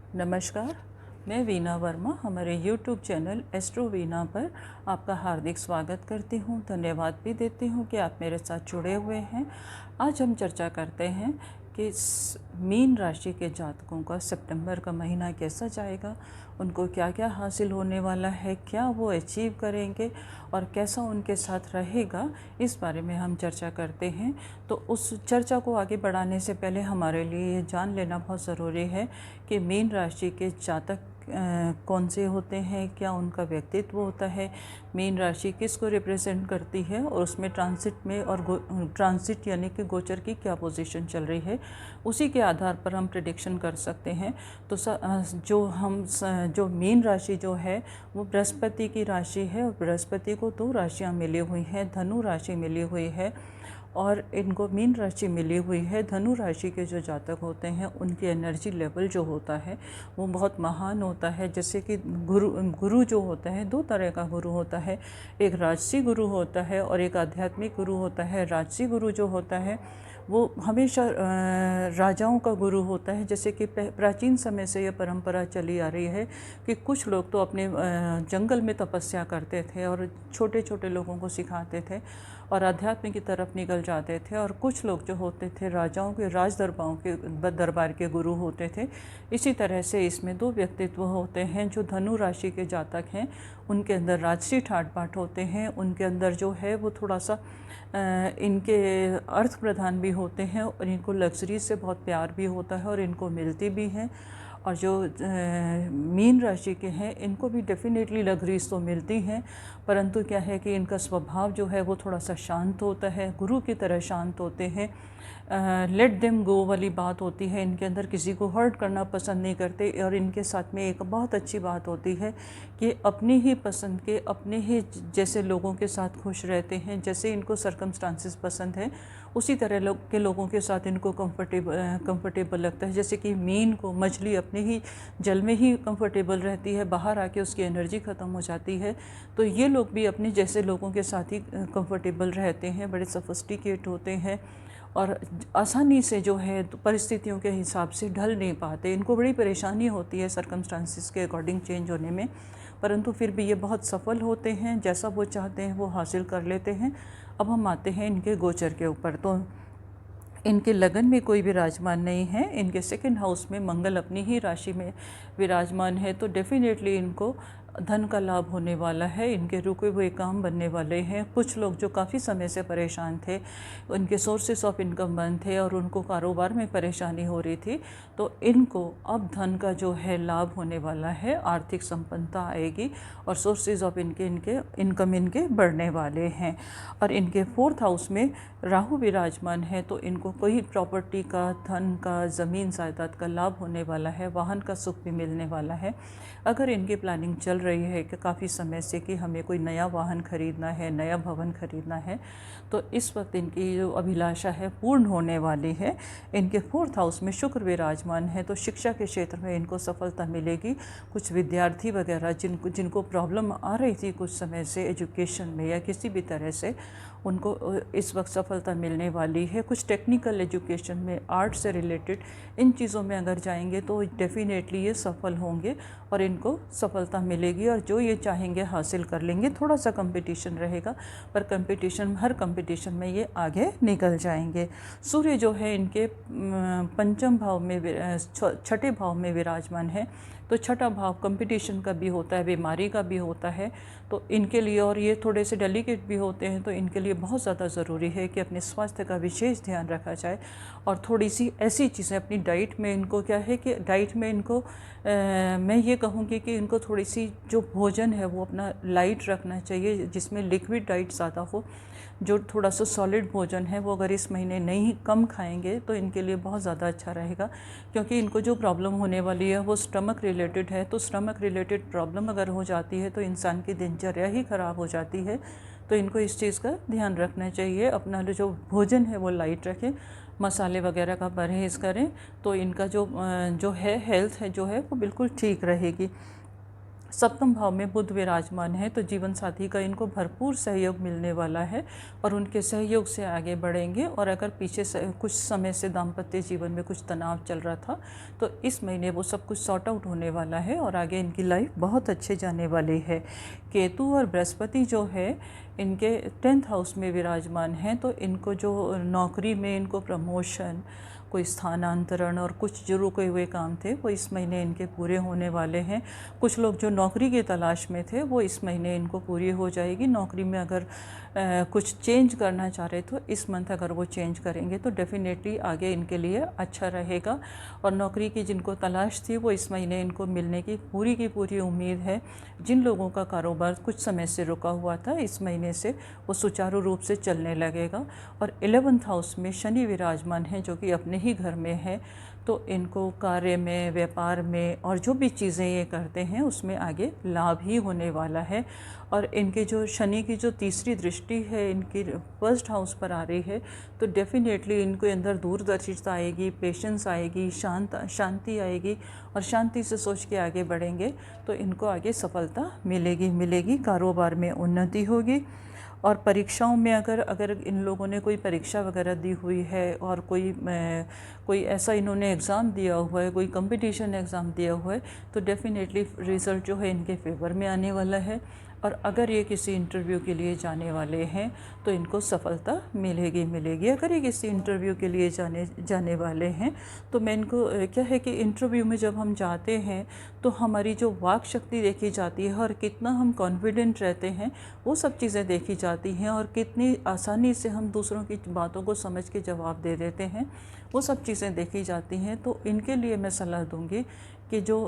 नमस्कार, मैं वीना वर्मा हमारे YouTube चैनल एस्ट्रो वीना पर आपका हार्दिक स्वागत करती हूँ। धन्यवाद भी देती हूँ कि आप मेरे साथ जुड़े हुए हैं। आज हम चर्चा करते हैं कि मीन राशि के जातकों का सितंबर का महीना कैसा जाएगा, उनको क्या क्या हासिल होने वाला है, क्या वो अचीव करेंगे और कैसा उनके साथ रहेगा, इस बारे में हम चर्चा करते हैं। तो उस चर्चा को आगे बढ़ाने से पहले हमारे लिए ये जान लेना बहुत ज़रूरी है कि मीन राशि के जातक कौन से होते हैं, क्या उनका व्यक्तित्व होता है, मीन राशि किसको रिप्रेजेंट करती है और उसमें ट्रांसिट में और ट्रांसिट यानी कि गोचर की क्या पोजीशन चल रही है, उसी के आधार पर हम प्रेडिक्शन कर सकते हैं। तो जो मीन राशि जो है वो बृहस्पति की राशि है और बृहस्पति को दो राशियाँ मिली हुई हैं, धनु राशि मिली हुई है और इनको मीन राशि मिली हुई है। धनु राशि के जो जातक होते हैं उनकी एनर्जी लेवल जो होता है वो बहुत महान होता है। जैसे कि गुरु जो होता है, दो तरह का गुरु होता है, एक राजसी गुरु होता है और एक आध्यात्मिक गुरु होता है। राजसी गुरु जो होता है वो हमेशा राजाओं का गुरु होता है। जैसे कि प्राचीन समय से यह परंपरा चली आ रही है कि कुछ लोग तो अपने जंगल में तपस्या करते थे और छोटे छोटे लोगों को सिखाते थे और अध्यात्म की तरफ निकल जाते थे, और कुछ लोग जो होते थे राजाओं के राज दरबार के गुरु होते थे। इसी तरह से इसमें दो व्यक्तित्व होते हैं। जो धनु राशि के जातक हैं उनके अंदर राजसी ठाट बाट होते हैं, उनके अंदर जो है वो थोड़ा सा इनके अर्थ प्रधान भी होते हैं और इनको लग्जरी से बहुत प्यार भी होता है और इनको मिलती भी हैं। और जो मीन राशि के हैं इनको भी डेफिनेटली लग्जरीज तो मिलती हैं, परंतु क्या है कि इनका स्वभाव जो है वो थोड़ा सा शांत होता है, गुरु की तरह शांत होते हैं। लेट देम गो वाली बात होती है इनके अंदर, किसी को हर्ट करना पसंद नहीं करते। और इनके साथ में एक बहुत अच्छी बात होती है कि अपनी ही पसंद के, अपने ही जैसे लोगों के साथ खुश रहते हैं, जैसे इनको सर्कमस्टांसेस पसंद है उसी तरह के लोगों के साथ इनको कंफर्टेबल लगता है। जैसे कि मीन को मछली अपने ही जल में ही कंफर्टेबल रहती है, बाहर आके उसकी एनर्जी ख़त्म हो जाती है, तो ये लोग भी अपने जैसे लोगों के साथ ही कंफर्टेबल रहते हैं, बड़े सोफिस्टिकेट होते हैं और आसानी से जो है परिस्थितियों के हिसाब से ढल नहीं पाते। इनको बड़ी परेशानी होती है सर्कमस्टांसेस के अकॉर्डिंग चेंज होने में, परंतु फिर भी ये बहुत सफल होते हैं, जैसा वो चाहते हैं वो हासिल कर लेते हैं। अब हम आते हैं इनके गोचर के ऊपर। तो इनके लगन में कोई विराजमान नहीं है, इनके सेकंड हाउस में मंगल अपनी ही राशि में विराजमान है, तो डेफिनेटली इनको धन का लाभ होने वाला है, इनके रुके हुए काम बनने वाले हैं। कुछ लोग जो काफ़ी समय से परेशान थे, उनके सोर्सेस ऑफ इनकम बंद थे और उनको कारोबार में परेशानी हो रही थी, तो इनको अब धन का जो है लाभ होने वाला है, आर्थिक संपन्नता आएगी और सोर्सेज ऑफ इनके इनकम इनके बढ़ने वाले हैं। और इनके फोर्थ हाउस में राहु विराजमान है, तो इनको कोई प्रॉपर्टी का, धन का, ज़मीन जायदाद का लाभ होने वाला है, वाहन का सुख भी मिलने वाला है। अगर इनकी प्लानिंग चल रही है कि काफ़ी समय से कि हमें कोई नया वाहन खरीदना है, नया भवन खरीदना है, तो इस वक्त इनकी जो अभिलाषा है पूर्ण होने वाली है। इनके फोर्थ हाउस में शुक्र विराजमान है, तो शिक्षा के क्षेत्र में इनको सफलता मिलेगी। कुछ विद्यार्थी वगैरह जिनको प्रॉब्लम आ रही थी कुछ समय से एजुकेशन में या किसी भी तरह से, उनको इस वक्त सफलता मिलने वाली है। कुछ टेक्निकल एजुकेशन में, आर्ट से रिलेटेड इन चीज़ों में अगर जाएंगे तो डेफिनेटली ये सफल होंगे और इनको सफलता मिलेगी और जो ये चाहेंगे हासिल कर लेंगे। थोड़ा सा कंपटीशन रहेगा, पर हर कंपटीशन में ये आगे निकल जाएंगे। सूर्य जो है इनके पंचम भाव में, छठे भाव में विराजमान है, तो छठा भाव कंपटीशन का भी होता है, बीमारी का भी होता है, तो इनके लिए, और ये थोड़े से डेलिकेट भी होते हैं, तो इनके लिए बहुत ज़्यादा ज़रूरी है कि अपने स्वास्थ्य का विशेष ध्यान रखा जाए। और थोड़ी सी ऐसी चीज़ें अपनी डाइट में, इनको क्या है कि डाइट में इनको मैं ये कहूँगी कि इनको थोड़ी सी जो भोजन है वो अपना लाइट रखना चाहिए, जिसमें लिक्विड डाइट ज़्यादा हो। जो थोड़ा सा सॉलिड भोजन है वो अगर इस महीने नहीं कम खाएंगे तो इनके लिए बहुत ज़्यादा अच्छा रहेगा, क्योंकि इनको जो प्रॉब्लम होने वाली है वो स्टमक रिलेटेड है। तो स्टमक रिलेटेड प्रॉब्लम अगर हो जाती है तो इंसान की दिनचर्या ही ख़राब हो जाती है, तो इनको इस चीज़ का ध्यान रखना चाहिए। अपना जो भोजन है वो लाइट रखें, मसाले वगैरह का परहेज़ करें, तो इनका जो है हेल्थ है जो है वो बिल्कुल ठीक रहेगी। सप्तम भाव में बुध विराजमान है, तो जीवन साथी का इनको भरपूर सहयोग मिलने वाला है और उनके सहयोग से आगे बढ़ेंगे। और अगर पीछे से कुछ समय से दाम्पत्य जीवन में कुछ तनाव चल रहा था तो इस महीने वो सब कुछ सॉर्ट आउट होने वाला है और आगे इनकी लाइफ बहुत अच्छे जाने वाली है। केतु और बृहस्पति जो है इनके 10th हाउस में विराजमान हैं, तो इनको जो नौकरी में इनको प्रमोशन, कोई स्थानांतरण और कुछ जो रुके हुए काम थे वो इस महीने इनके पूरे होने वाले हैं। कुछ लोग जो नौकरी की तलाश में थे वो इस महीने इनको पूरी हो जाएगी। नौकरी में अगर कुछ चेंज करना चाह रहे तो इस मंथ अगर वो चेंज करेंगे तो डेफिनेटली आगे इनके लिए अच्छा रहेगा। और नौकरी की जिनको तलाश थी वो इस महीने इनको मिलने की पूरी उम्मीद है। जिन लोगों का कारोबार कुछ समय से रुका हुआ था इस महीने से वो सुचारू रूप से चलने लगेगा। और 11th हाउस में शनि विराजमान है जो कि अपने ही घर में है, तो इनको कार्य में, व्यापार में और जो भी चीज़ें ये करते हैं उसमें आगे लाभ ही होने वाला है। और इनके जो शनि की जो तीसरी दृष्टि है इनकी 1st हाउस पर आ रही है, तो डेफिनेटली इनको अंदर दूरदर्शिता आएगी, पेशेंस आएगी, शांति आएगी और शांति से सोच के आगे बढ़ेंगे तो इनको आगे सफलता मिलेगी। कारोबार में उन्नति होगी। और परीक्षाओं में अगर इन लोगों ने कोई परीक्षा वगैरह दी हुई है और कोई ऐसा इन्होंने एग्ज़ाम दिया हुआ है, कोई कंपटीशन एग्ज़ाम दिया हुआ है, तो डेफिनेटली रिज़ल्ट जो है इनके फेवर में आने वाला है। और अगर ये किसी इंटरव्यू के लिए जाने वाले हैं तो इनको सफलता मिलेगी। अगर ये किसी इंटरव्यू के लिए जाने वाले हैं तो मैं इनको क्या है कि इंटरव्यू में जब हम जाते हैं तो हमारी जो वाक शक्ति देखी जाती है और कितना हम कॉन्फिडेंट रहते हैं वो सब चीज़ें देखी जाती हैं, और कितनी आसानी से हम दूसरों की बातों को समझ के जवाब दे देते हैं वो सब चीज़ें देखी जाती हैं। तो इनके लिए मैं सलाह दूंगी कि जो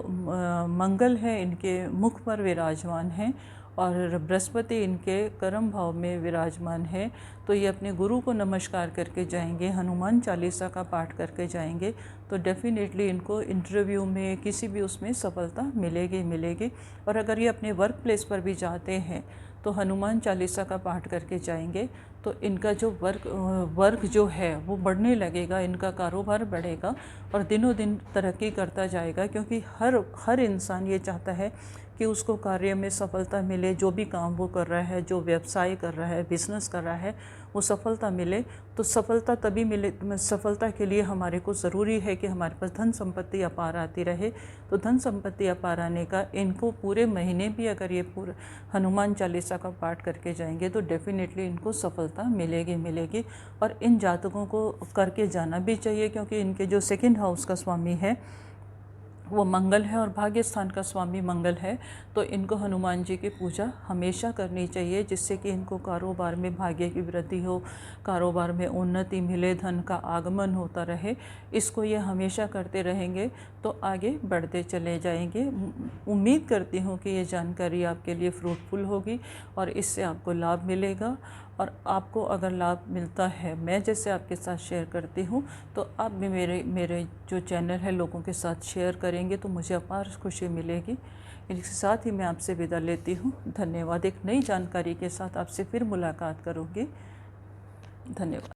मंगल है इनके मुख पर विराजमान है और बृहस्पति इनके कर्म भाव में विराजमान है, तो ये अपने गुरु को नमस्कार करके जाएंगे, हनुमान चालीसा का पाठ करके जाएंगे तो डेफिनेटली इनको इंटरव्यू में किसी भी उसमें सफलता मिलेगी। और अगर ये अपने वर्क प्लेस पर भी जाते हैं तो हनुमान चालीसा का पाठ करके जाएंगे तो इनका जो वर्क जो है वो बढ़ने लगेगा, इनका कारोबार बढ़ेगा और दिनों दिन तरक्की करता जाएगा। क्योंकि हर इंसान ये चाहता है कि उसको कार्य में सफलता मिले, जो भी काम वो कर रहा है, जो व्यवसाय कर रहा है, बिजनेस कर रहा है, वो सफलता मिले। तो सफलता तभी मिले, सफलता के लिए हमारे को ज़रूरी है कि हमारे पास धन संपत्ति अपार आती रहे। तो धन संपत्ति अपार आने का इनको पूरे महीने भी अगर ये पूरे हनुमान चालीसा का पाठ करके जाएंगे तो डेफिनेटली इनको सफलता मिलेगी। और इन जातकों को करके जाना भी चाहिए, क्योंकि इनके जो 2nd हाउस का स्वामी है वो मंगल है और भाग्य स्थान का स्वामी मंगल है, तो इनको हनुमान जी की पूजा हमेशा करनी चाहिए, जिससे कि इनको कारोबार में भाग्य की वृद्धि हो, कारोबार में उन्नति मिले, धन का आगमन होता रहे। इसको ये हमेशा करते रहेंगे तो आगे बढ़ते चले जाएंगे। उम्मीद करती हूँ कि ये जानकारी आपके लिए फ्रूटफुल होगी और इससे आपको लाभ मिलेगा। और आपको अगर लाभ मिलता है, मैं जैसे आपके साथ शेयर करती हूँ, तो आप भी मेरे जो चैनल है लोगों के साथ शेयर करेंगे तो मुझे अपार खुशी मिलेगी। इसके साथ ही मैं आपसे विदा लेती हूँ। धन्यवाद। एक नई जानकारी के साथ आपसे फिर मुलाकात करूँगी। धन्यवाद।